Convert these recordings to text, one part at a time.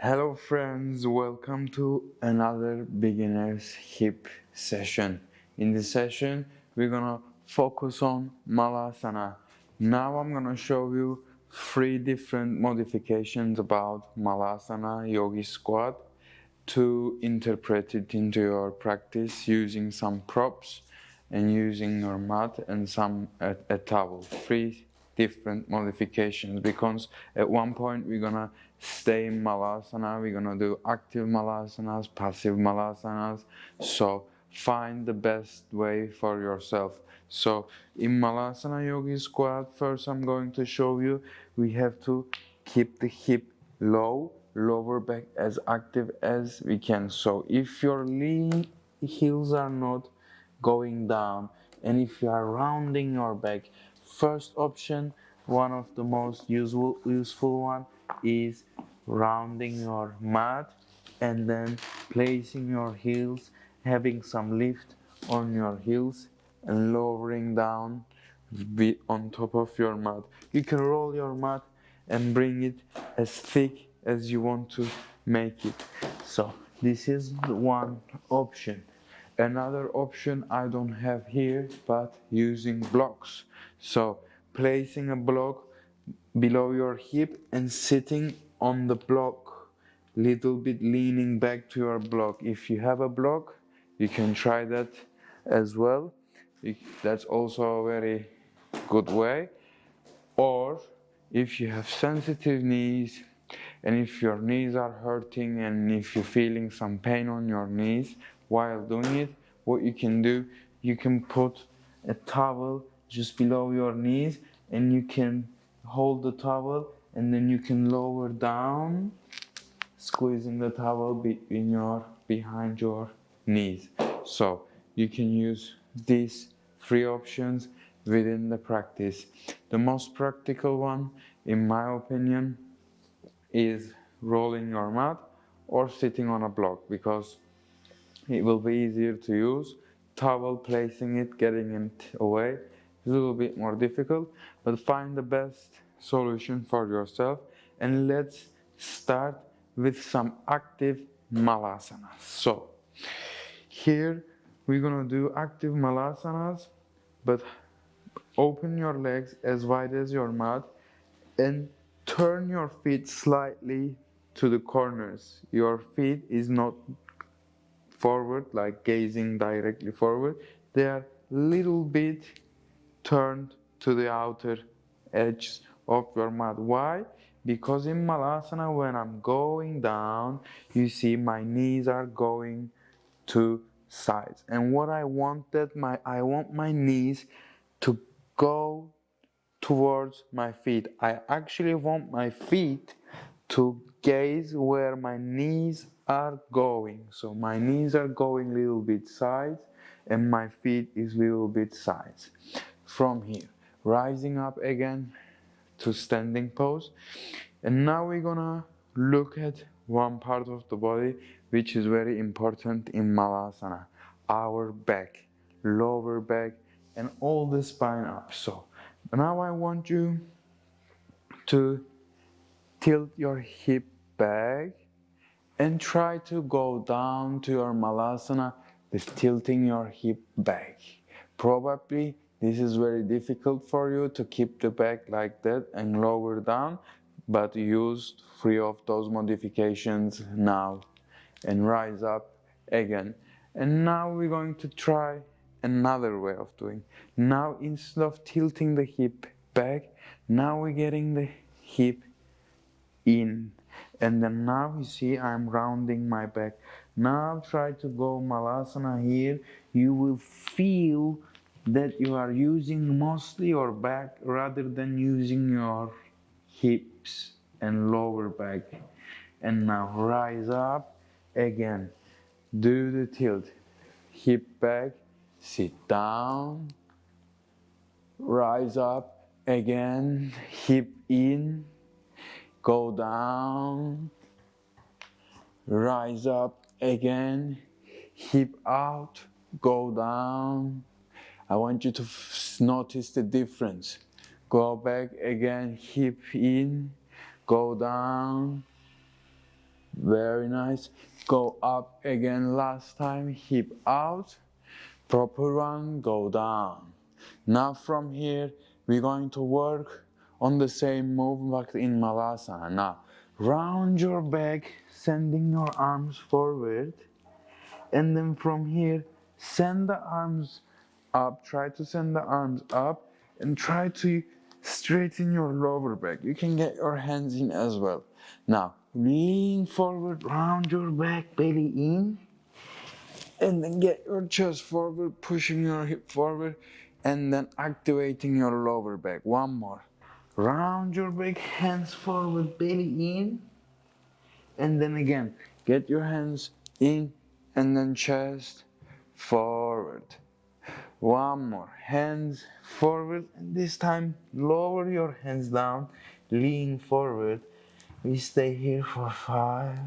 Hello friends, welcome to another beginner's hip session. In this session, we're gonna focus on Malasana. Now I'm gonna show you 3 different modifications about Malasana yogi squat to interpret it into your practice using some props and using your mat and a towel. 3 different modifications, because at one point we're gonna stay in Malasana, we're gonna do active Malasanas, passive Malasanas, so find the best way for yourself. So in Malasana yogi squat, first I'm going to show you we have to keep the hip low, lower back as active as we can. So if your heels are not going down and if you are rounding your back, first option, one of the most useful one, is rounding your mat and then placing your heels, having some lift on your heels and lowering down on top of your mat. You can roll your mat and bring it as thick as you want to make it. So this is one option. Another option I don't have here, but using blocks. So placing a block below your hip and sitting on the block, little bit leaning back to your block. If you have a block, you can try that as well. That's also a very good way. Or if you have sensitive knees and if your knees are hurting and if you're feeling some pain on your knees while doing it, what you can do, you can put a towel just below your knees and you can hold the towel and then you can lower down, squeezing the towel behind your knees. So you can use these 3 options within the practice. The most practical one, in my opinion, is rolling your mat or sitting on a block, because it will be easier to use. Towel, placing it, getting it away is a little bit more difficult, but find the best solution for yourself. And let's start with some active malasanas. So here we're gonna do active malasanas, but open your legs as wide as your mat and turn your feet slightly to the corners. Your feet is not forward, like gazing directly forward. They are little bit turned to the outer edges of your mat. Why? Because in Malasana, when I'm going down, you see my knees are going to sides. And what I want my knees to go towards my feet. I actually want my feet to gaze where my knees are going. So my knees are going a little bit sides and my feet is a little bit sides. From here, rising up again to standing pose. And now we're gonna look at one part of the body which is very important in Malasana. Our back, lower back, and all the spine up. So now I want you to tilt your hip back and try to go down to your Malasana with tilting your hip back. Probably this is very difficult for you to keep the back like that and lower down, but use 3 of those modifications now and rise up again. And now we're going to try another way of doing. Now instead of tilting the hip back, now we're getting the hip in. And then now you see I'm rounding my back. Now try to go Malasana here. You will feel that you are using mostly your back rather than using your hips and lower back. And now rise up again. Do the tilt. Hip back, sit down, rise up again, hip in, go down, rise up again, hip out, go down. I want you to notice the difference. Go back again, hip in, go down, Very nice. Go up again last time, hip out. Proper one, go down. Now from here, we're going to work on the same move but in Malasana. Now, round your back, sending your arms forward. And then from here, send the arms up. Try to send the arms up and try to straighten your lower back. You can get your hands in as well. Now, lean forward, round your back, belly in. And then get your chest forward, pushing your hip forward, and then activating your lower back. One more. Round your back, hands forward, belly in. And then again, get your hands in and then chest forward. One more. Hands forward, and this time lower your hands down, lean forward. We stay here for 5.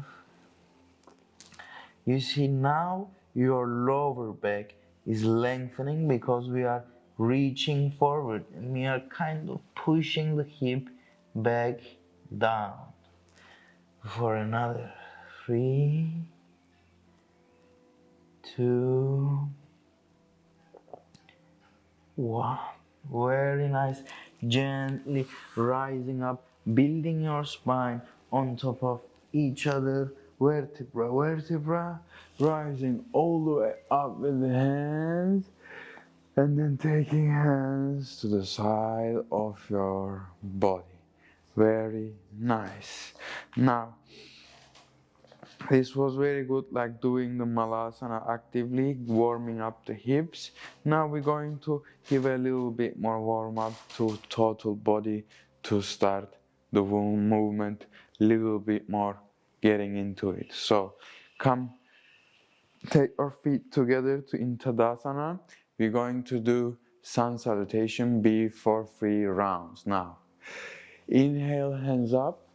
You see now your lower back is lengthening because we are reaching forward and we are kind of pushing the hip back down. For another 3, 2, 1. Very nice. Gently rising up, building your spine on top of each other. Vertebra, vertebra, rising all the way up with the hands, and then taking hands to the side of your body. Very nice. Now, this was very good, like doing the Malasana actively, warming up the hips. Now we're going to give a little bit more warm up to total body to start the movement, little bit more getting into it. So come, take your feet together to in Tadasana. We're going to do sun salutation, be for 3 rounds. Now, inhale, hands up.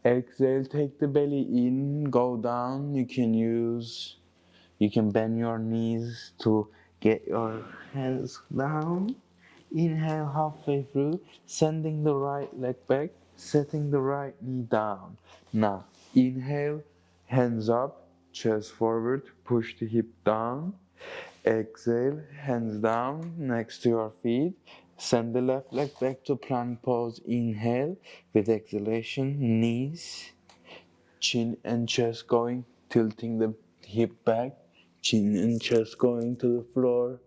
Exhale, take the belly in, go down. You can bend your knees to get your hands down. Inhale halfway through, sending the right leg back, setting the right knee down. Now, inhale, hands up, chest forward, push the hip down. Exhale, hands down next to your feet. Send the left leg back to plank pose. Inhale, with exhalation, knees, chin and chest going, tilting the hip back, chin and chest going to the floor.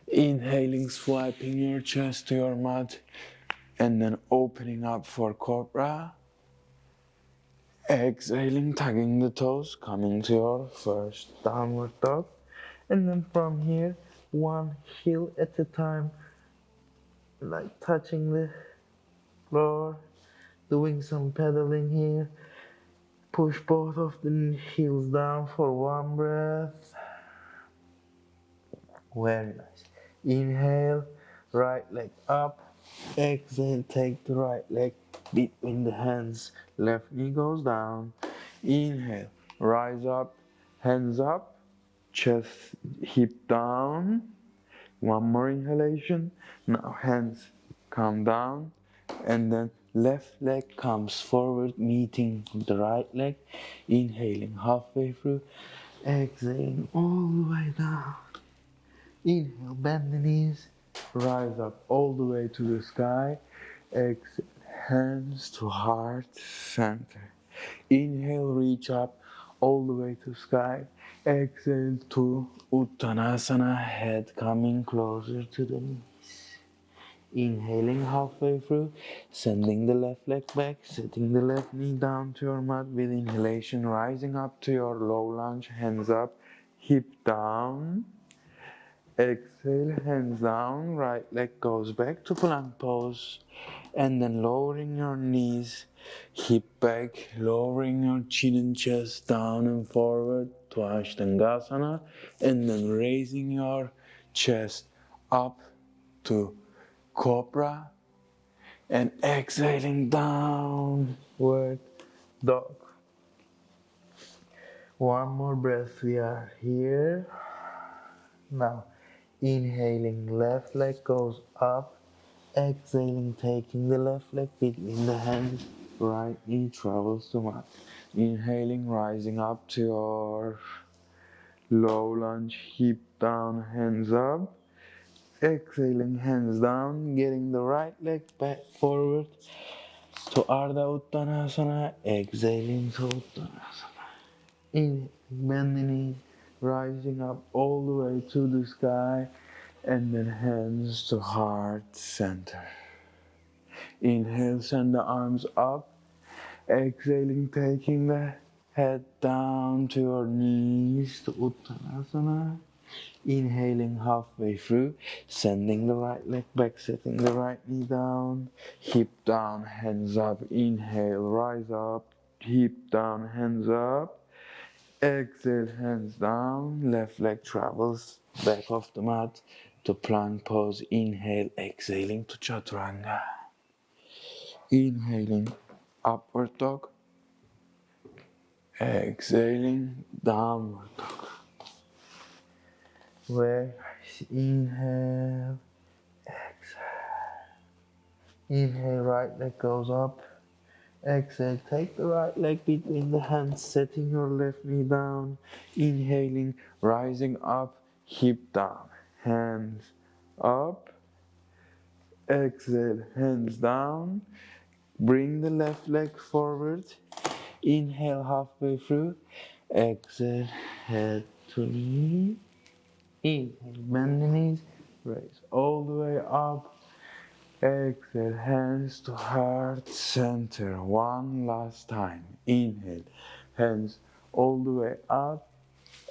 Inhaling, swiping your chest to your mat, and then opening up for cobra. Exhaling, tugging the toes, coming to your first downward dog. And then from here, one heel at a time, like touching the floor, doing some pedaling here. Push both of the heels down for one breath. Very nice. Inhale, right leg up. Exhale, take the right leg between the hands. Left knee goes down. Inhale, rise up, hands up, chest, hip down. One more inhalation. Now hands come down, and then left leg comes forward, meeting the right leg. Inhaling halfway through, exhaling all the way down. Inhale, bend the knees, rise up all the way to the sky. Exhale, hands to heart center. Inhale, reach up all the way to sky. Exhale to Uttanasana, head coming closer to the knees. Inhaling halfway through, sending the left leg back, setting the left knee down to your mat with inhalation, rising up to your low lunge, hands up, hip down. Exhale, hands down, right leg goes back to plank pose, and then lowering your knees, hip back, lowering your chin and chest down and forward to Ashtangasana, and then raising your chest up to Cobra, and exhaling downward dog. One more breath, we are here. Now, inhaling, left leg goes up. Exhaling, taking the left leg between the hands. Right knee travels to mat. Inhaling, rising up to your low lunge, hip down, hands up. Exhaling, hands down, getting the right leg back forward to Ardha Uttanasana. Exhaling to Uttanasana. Inhale, bend the knee, rising up all the way to the sky, and then hands to heart center. Inhale, send the arms up. Exhaling, taking the head down to your knees to Uttanasana. Inhaling halfway through, sending the right leg back, setting the right knee down, hip down, hands up. Inhale, rise up, hip down, hands up. Exhale, hands down, left leg travels back off the mat to plank pose. Inhale, exhaling to chaturanga. Inhaling, upward dog. Exhaling, downward dog. Where inhale, exhale. Inhale, right leg goes up. Exhale, take the right leg between the hands, setting your left knee down. Inhaling, rising up, hip down, hands up. Exhale, hands down. Bring the left leg forward. Inhale halfway through. Exhale, head to knee. Inhale, bend the knees, raise all the way up. Exhale, hands to heart center. One last time. Inhale, hands all the way up.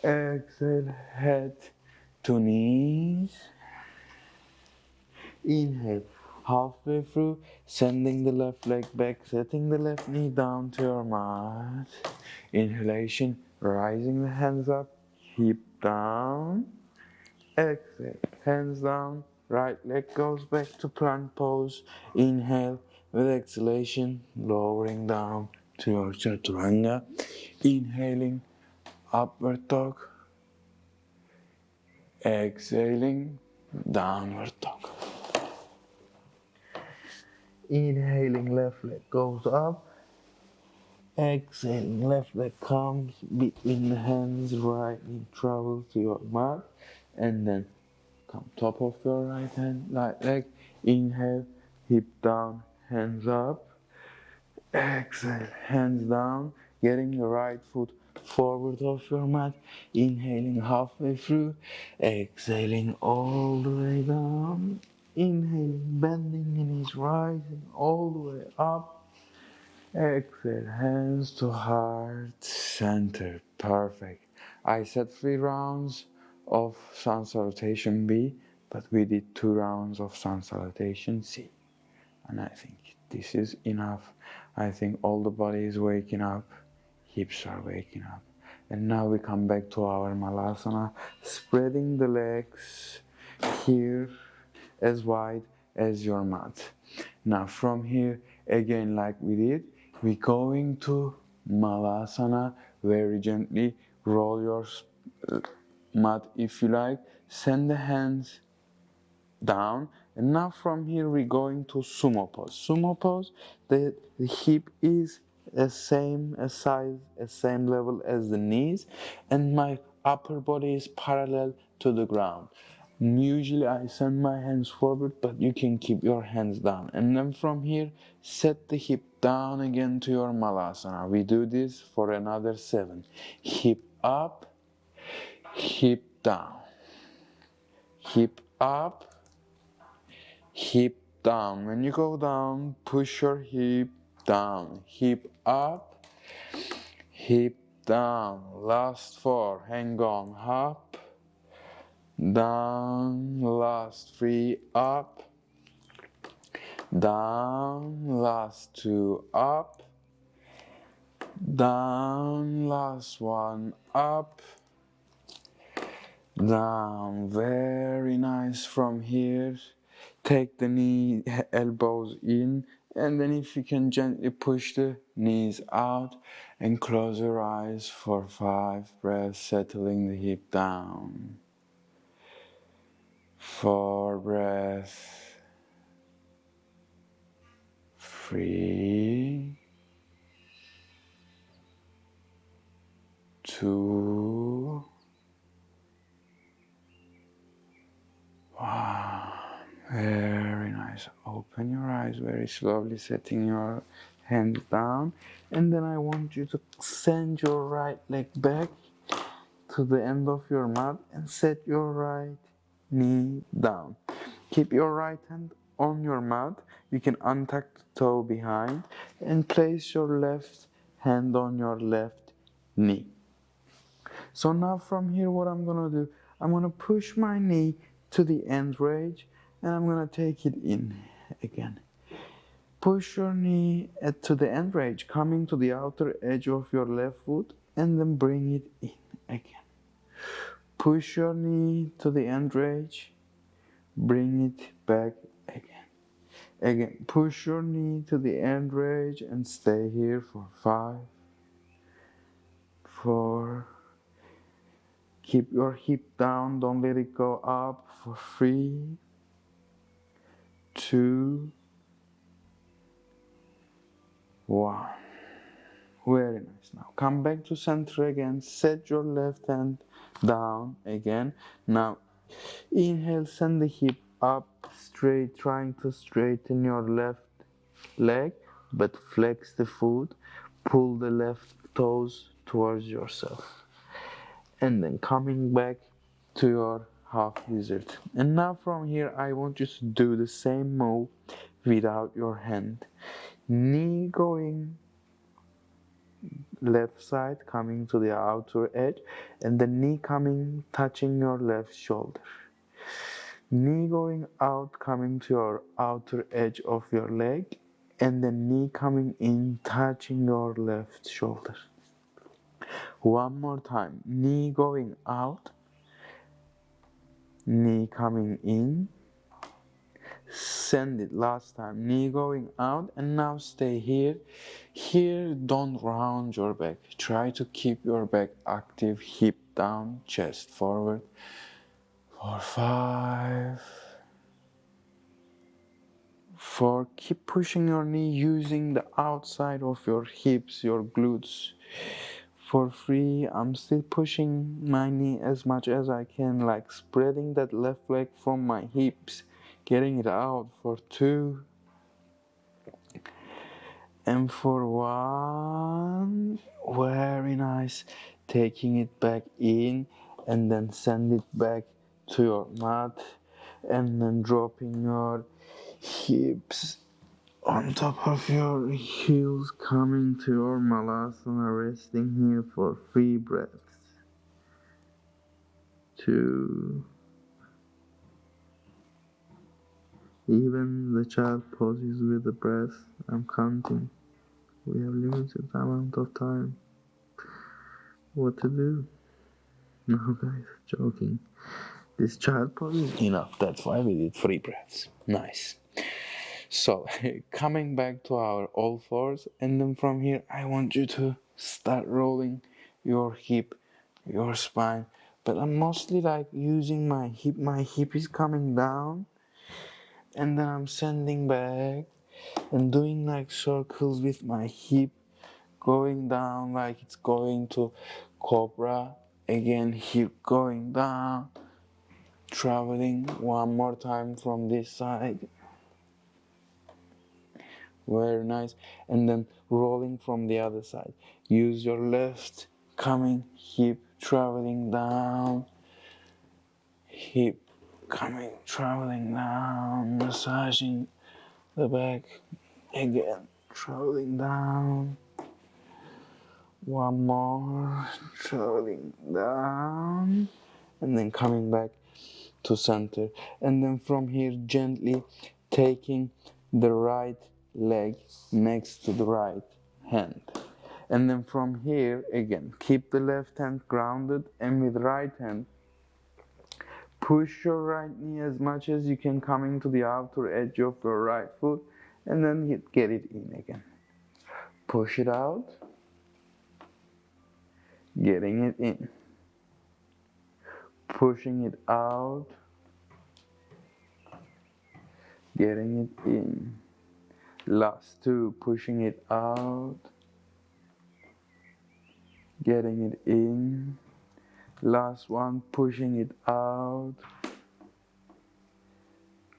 Exhale, head to knees. Inhale, halfway through, sending the left leg back, setting the left knee down to your mat. Inhalation, rising the hands up, hip down. Exhale, hands down, right leg goes back to plank pose. Inhale, with exhalation, lowering down to your chaturanga. Inhaling, upward dog. Exhaling, downward dog. Inhaling, left leg goes up. Exhaling, left leg comes between the hands, right knee travels to your mat, and then come top of your right leg. Inhale, hip down, hands up. Exhale, hands down, getting the right foot forward of your mat. Inhaling halfway through. Exhaling all the way down. Inhaling, bending the knees, rising all the way up. Exhale, hands to heart center. Perfect. I said 3 rounds of sun salutation B, but we did 2 rounds of sun salutation C. And I think this is enough. I think all the body is waking up, hips are waking up. And now we come back to our Malasana, spreading the legs here as wide as your mat. Now from here, again like we did, we're going to Malasana. Very gently roll your mat if you like. Send the hands down, and now from here we're going to sumo pose. Sumo pose, the hip is the same size, the same level as the knees, and my upper body is parallel to the ground. Usually I send my hands forward, but you can keep your hands down. And then from here, set the hip down again to your Malasana. We do this for another 7. Hip up, hip down, hip up, hip down. When you go down, push your hip down. Hip up, hip down. Last 4. Hang on. Up, down. Last 3. Up, down. Last 2. Up, down. Last 1. Up, down. Very nice. From here, take the knee, elbows in, and then if you can gently push the knees out and close your eyes for 5 breaths, settling the hip down. 4 breaths. 3. 2. Wow, very nice. Open your eyes very slowly, setting your hands down. And then I want you to send your right leg back to the end of your mat and set your right knee down. Keep your right hand on your mat. You can untuck the toe behind and place your left hand on your left knee. So now from here, what I'm gonna do, I'm gonna push my knee to the end range and I'm gonna take it in again. Push your knee to the end range, coming to the outer edge of your left foot, and then bring it in again. Push your knee to the end range, bring it back again. Again, push your knee to the end range and stay here for 5, 4, keep your hip down, don't let it go up for 3, 2, 1. Very nice. Now come back to center again. Set your left hand down again. Now inhale, send the hip up straight, trying to straighten your left leg, but flex the foot. Pull the left toes towards yourself. And then coming back to your half lizard. And now from here, I want you to do the same move without your hand. Knee going left side, coming to the outer edge, and the knee coming, touching your left shoulder. Knee going out, coming to your outer edge of your leg, and the knee coming in, touching your left shoulder. One more time. Knee going out, knee coming in, send it last time, knee going out, and now stay here. Here, don't round your back. Try to keep your back active, hip down, chest forward. For 5, 4, keep pushing your knee using the outside of your hips, your glutes. For 3, I'm still pushing my knee as much as I can, like spreading that left leg from my hips, getting it out. For 2, and for 1, very nice. Taking it back in and then send it back to your mat, and then dropping your hips on top of your heels, coming to your Malasana, resting here for 3 breaths. 2, even the child poses with the breath. I'm counting. We have limited amount of time. What to do? No guys, joking. This child pose is enough. That's why we did 3 breaths. Nice. So coming back to our all fours, and then from here I want you to start rolling your hip, your spine. But I'm mostly like using my hip. My hip is coming down, and then I'm sending back and doing like circles with my hip, going down like it's going to cobra. Again, hip going down, traveling one more time from this side. Very nice. And then rolling from the other side. Use your left, coming, hip traveling down, hip coming, traveling down, massaging the back. Again, traveling down. One more, traveling down, and then coming back to center. And then from here, gently taking the right leg next to the right hand. And then from here, again, keep the left hand grounded, and with right hand, push your right knee as much as you can, coming to the outer edge of your right foot, and then get it in again. Push it out, getting it in, pushing it out, getting it in. Last 2, pushing it out, getting it in. Last one, pushing it out,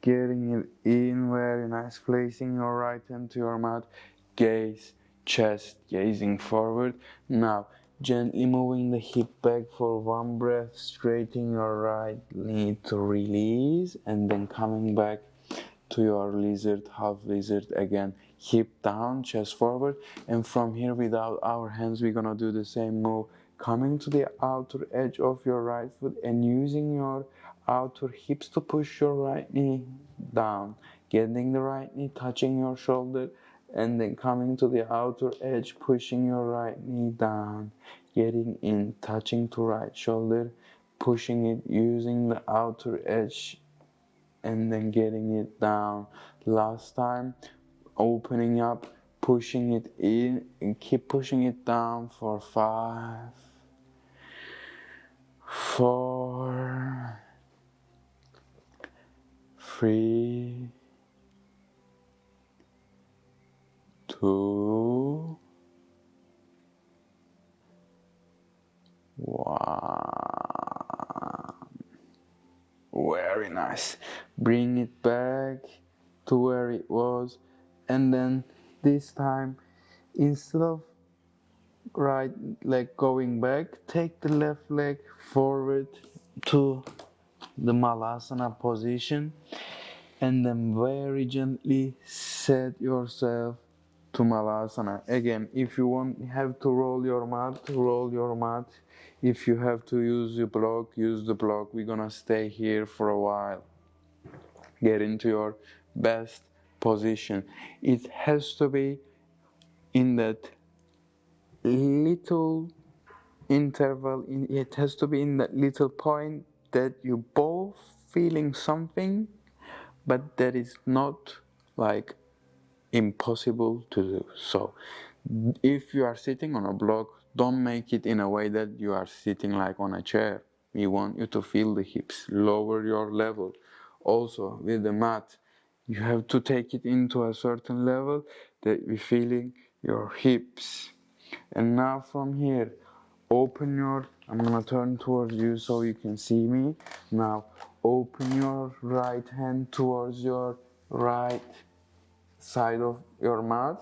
getting it in. Very nice. Placing your right hand to your mat, gaze, chest, gazing forward. Now gently moving the hip back for one breath, straightening your right knee to release, and then coming back to your lizard, half lizard again. Hip down, chest forward, and from here without our hands we're gonna do the same move, coming to the outer edge of your right foot and using your outer hips to push your right knee down, getting the right knee touching your shoulder, and then coming to the outer edge, pushing your right knee down, getting in, touching to right shoulder, pushing it using the outer edge, and then getting it down. Last time, opening up, pushing it in, and keep pushing it down for 5, 4, 3, 2, 1. Very nice. Bring it back to where it was, and then this time, instead of right leg going back, take the left leg forward to the Malasana position, and then very gently set yourself to Malasana. Again, if you want have to roll your mat, roll your mat. If you have to use the block, use the block. We're gonna stay here for a while. Get into your best position. It has to be in that little interval, it has to be in that little point that you both feeling something, but that is not like impossible to do. So if you are sitting on a block, don't make it in a way that you are sitting like on a chair. We want you to feel the hips, lower your level. Also with the mat, you have to take it into a certain level that you're feeling your hips. And now from here, open your, I'm gonna turn towards you so you can see me. Now open your right hand towards your right side of your mat,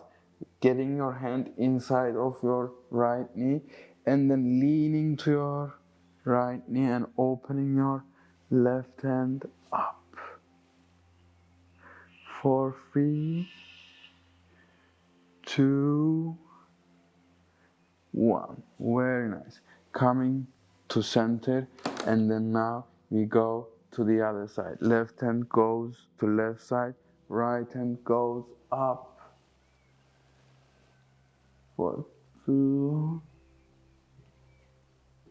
getting your hand inside of your right knee, and then leaning to your right knee and opening your left hand up for 3, 2, 1. Very nice. Coming to center, and then now we go to the other side. Left hand goes to left side, right hand goes up for 2,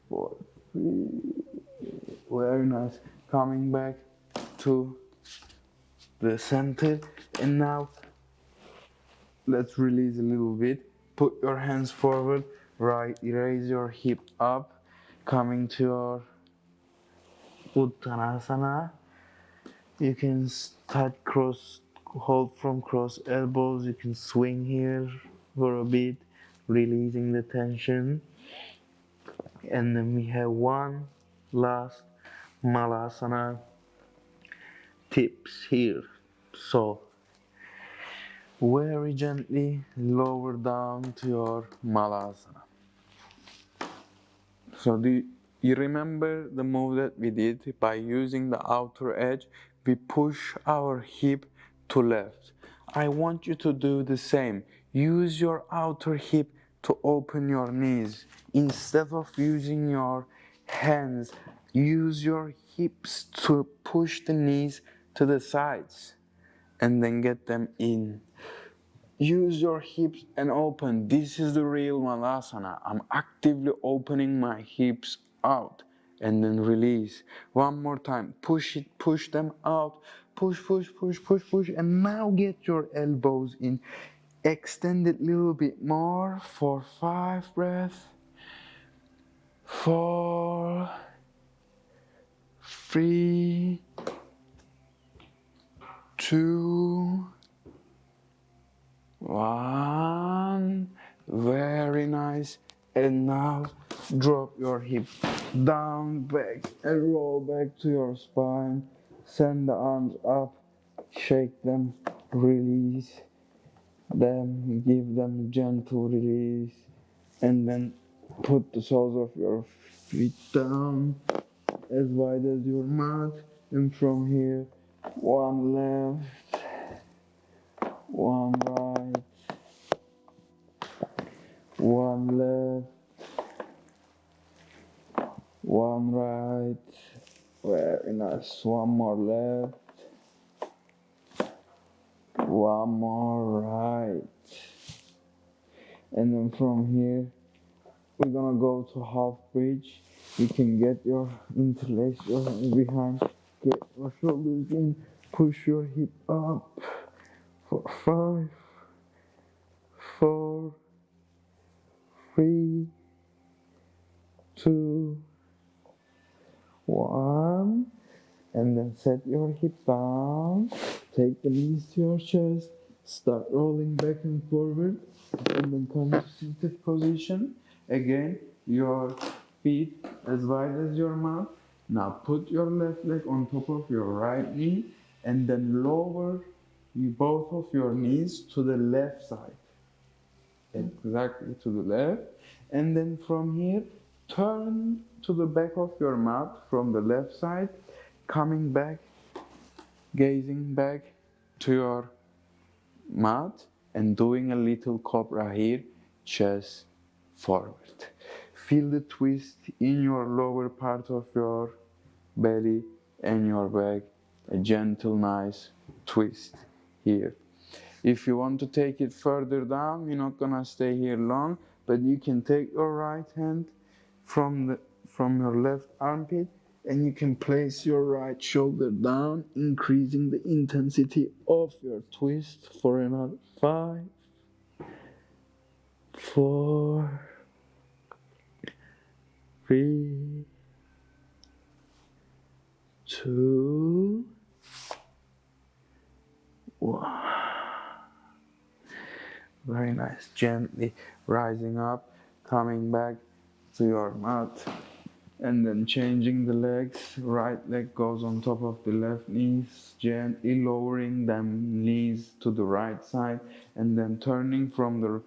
for 3. Very nice. Coming back to the center, and now let's release a little bit. Put your hands forward, right, raise your hip up, coming to your Uttanasana. You can start cross, hold from cross elbows. You can swing here for a bit, releasing the tension. And then we have one last Malasana tips here. So very gently lower down to your Malasana. So you remember the move that we did? By using the outer edge, we push our hip to left. I want you to do the same. Use your outer hip to open your knees. Instead of using your hands, use your hips to push the knees to the sides and then get them in. Use your hips and open. This is the real Malasana. I'm actively opening my hips out and then release. One more time. Push it, push them out. Push, push, push, push, push. And now get your elbows in. Extend it a little bit more for 5 breaths. 4, 3, 2, 1. Very nice. And now drop your hip down, back, and roll back to your spine. Send the arms up, shake them, release them, give them a gentle release, and then put the soles of your feet down as wide as your mat. And from here, one left, one right, one left, one right. Very nice. One more left, one more right. And then from here, we're gonna go to half bridge. You can interlace your hands behind, get your shoulders in, push your hip up for 5, 4, 3, 2, 1. And then set your hip down, take the knees to your chest, start rolling back and forward, and then come to seated position. Again, your feet as wide as your mat. Now put your left leg on top of your right knee, and then lower both of your knees to the left side. Exactly to the left. And then from here, turn to the back of your mat from the left side, coming back, gazing back to your mat and doing a little cobra here, chest forward. Feel the twist in your lower part of your belly and your back, a gentle, nice twist here. If you want to take it further down, you're not gonna stay here long, but you can take your right hand from your left armpit, and you can place your right shoulder down, increasing the intensity of your twist for another 5, 4, 3, 2, 1. Very nice. Gently rising up, coming back to your mat, and then changing the legs. Right leg goes on top of the left knees, gently lowering them knees to the right side, and then turning from the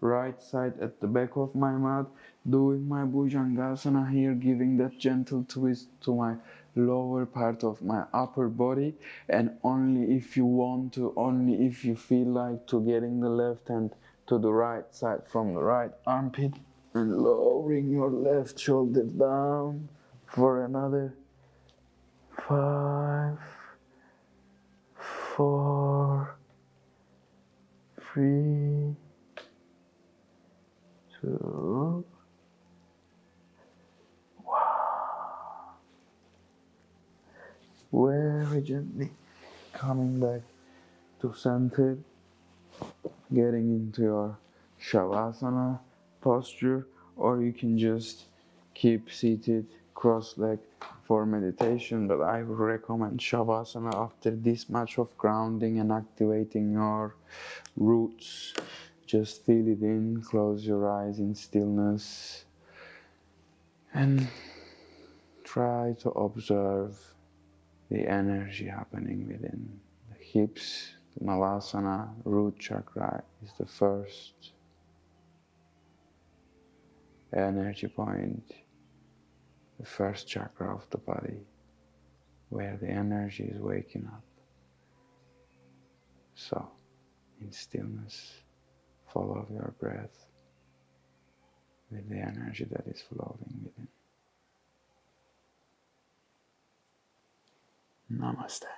right side at the back of my mat, doing my Bhujangasana here, giving that gentle twist to my lower part of my upper body. And only if you want to, only if you feel like to, getting the left hand to the right side from the right armpit and lowering your left shoulder down for another 5, 4, 3, 2, 1. Very gently coming back to center, getting into your Shavasana posture, or you can just keep seated cross-legged for meditation, but I would recommend Shavasana after this much of grounding and activating your roots. Just feel it in, close your eyes in stillness, and try to observe the energy happening within the hips. The Malasana root chakra is the first energy point, the first chakra of the body, where the energy is waking up. So, in stillness, follow your breath with the energy that is flowing within. Namaste.